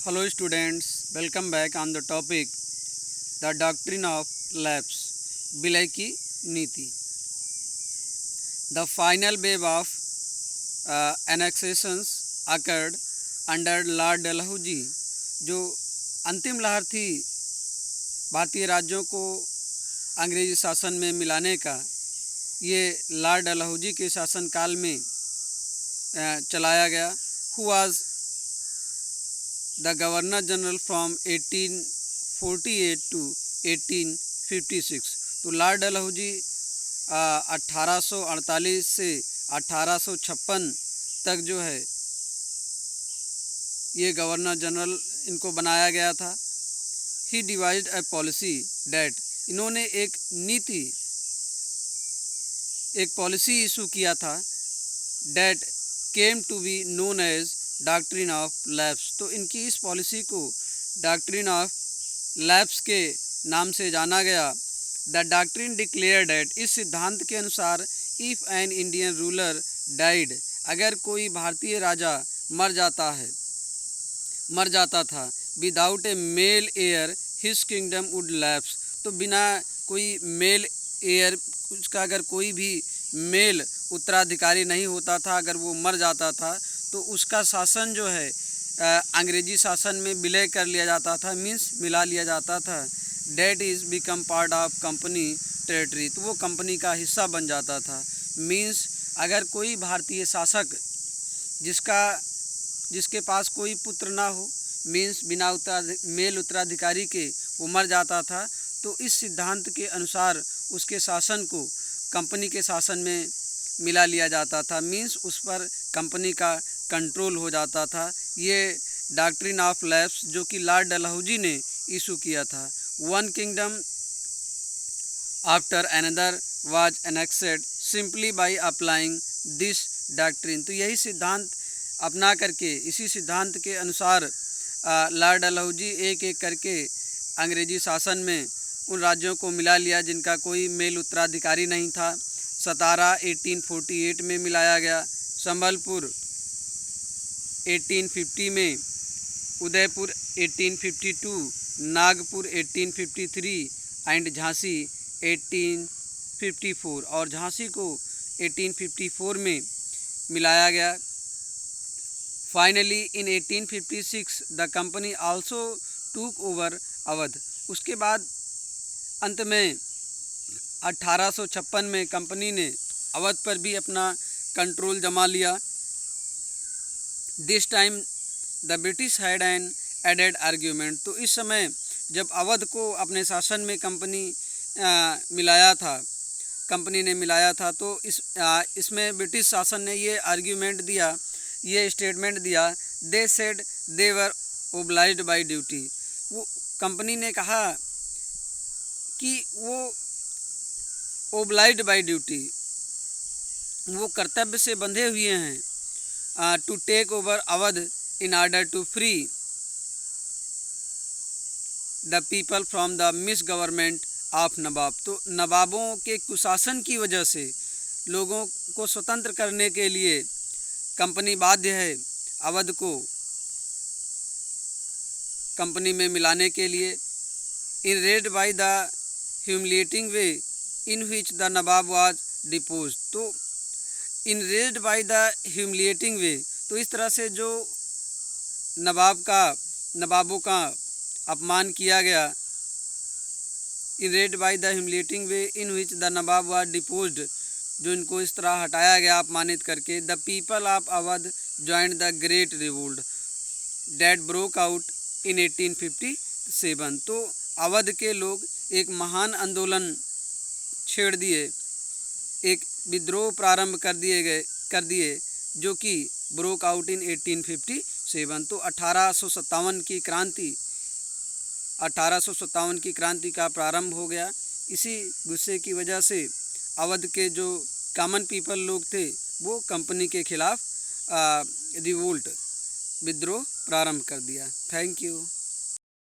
Hello students, welcome back on the topic the doctrine of lapse, विलय की नीति. The final wave of annexations occurred under Lord Dalhousie. जो अंतिम लहर थी भारतीय राज्यों को अंग्रेजी शासन में मिलाने का, ये लॉर्ड डलहौजी के शासनकाल में चलाया गया. Who was the governor general from 1848 to 1856. तो लॉर्ड डलहौजी 1848 से 1856 तक जो है ये गवर्नर जनरल इनको बनाया गया था. He devised a policy that, इन्होंने एक पॉलिसी इशू किया था, that came to be known as doctrine of lapse. तो इनकी इस पॉलिसी को डॉक्ट्रिन ऑफ लैप्स के नाम से जाना गया. द डॉक्ट्रिन डिक्लेयर डैट, इस सिद्धांत के अनुसार if an Indian ruler died, अगर कोई भारतीय राजा मर जाता था, without a male heir his kingdom would lapse. तो बिना कोई मेल एयर, उसका अगर कोई भी मेल उत्तराधिकारी नहीं होता था, अगर वो मर जाता था, तो उसका शासन जो है अंग्रेजी शासन में विलय कर लिया जाता था, मीन्स मिला लिया जाता था. That is become part of company territory, तो वो कंपनी का हिस्सा बन जाता था. मीन्स अगर कोई भारतीय शासक जिसके पास कोई पुत्र ना हो, मीन्स बिना मेल उत्तराधिकारी के वो मर जाता था, तो इस सिद्धांत के अनुसार उसके शासन को कंपनी के शासन में मिला लिया जाता था. मीन्स उस पर कंपनी का कंट्रोल हो जाता था. ये डॉक्ट्रिन ऑफ लैप्स जो कि लॉर्ड डलहौजी ने इशू किया था. One kingdom after another was annexed simply by applying this doctrine. तो यही सिद्धांत अपना करके, इसी सिद्धांत के अनुसार लॉर्ड डलहौजी एक एक करके अंग्रेजी शासन में उन राज्यों को मिला लिया जिनका कोई मेल उत्तराधिकारी नहीं था. सतारा 1848 में मिलाया गया, संबलपुर 1850 में, उदयपुर 1852, नागपुर 1853 एंड झांसी 1854. और झांसी को 1854 में मिलाया गया. Finally in 1856 the company also took over Awadh. उसके बाद अंत में 1856 में कंपनी ने अवध पर भी अपना कंट्रोल जमा लिया. This time the British had an added argument. तो इस समय जब अवध को अपने शासन में कंपनी ने मिलाया था, तो इसमें ब्रिटिश शासन ने ये आर्ग्यूमेंट दिया, ये स्टेटमेंट दिया, they said they were obliged by duty. वो कंपनी ने कहा कि वो ओब्लाइज्ड बाय ड्यूटी, वो कर्तव्य से बंधे हुए हैं, to take over Awadh in order to free the people from the misgovernment of nawab. तो नवाबों के कुशासन की वजह से लोगों को स्वतंत्र करने के लिए कंपनी बाध्य है अवध को कंपनी में मिलाने के लिए. Enraged by the humiliating way in which the nawab was deposed. तो enraged by the humiliating way, तो इस तरह से जो नवाबों का अपमान किया गया. Enraged by the humiliating way in which the nawab was deposed, जो इनको इस तरह हटाया गया अपमानित करके. The people of Awadh joined the great revolt that broke out in 1857. तो अवध के लोग एक महान आंदोलन छेड़ दिए, एक विद्रोह प्रारंभ कर दिए जो कि ब्रोक आउट इन 1857. तो 1857 की क्रांति का प्रारंभ हो गया. इसी गुस्से की वजह से अवध के जो कॉमन पीपल लोग थे, वो कंपनी के खिलाफ विद्रोह प्रारंभ कर दिया. Thank you.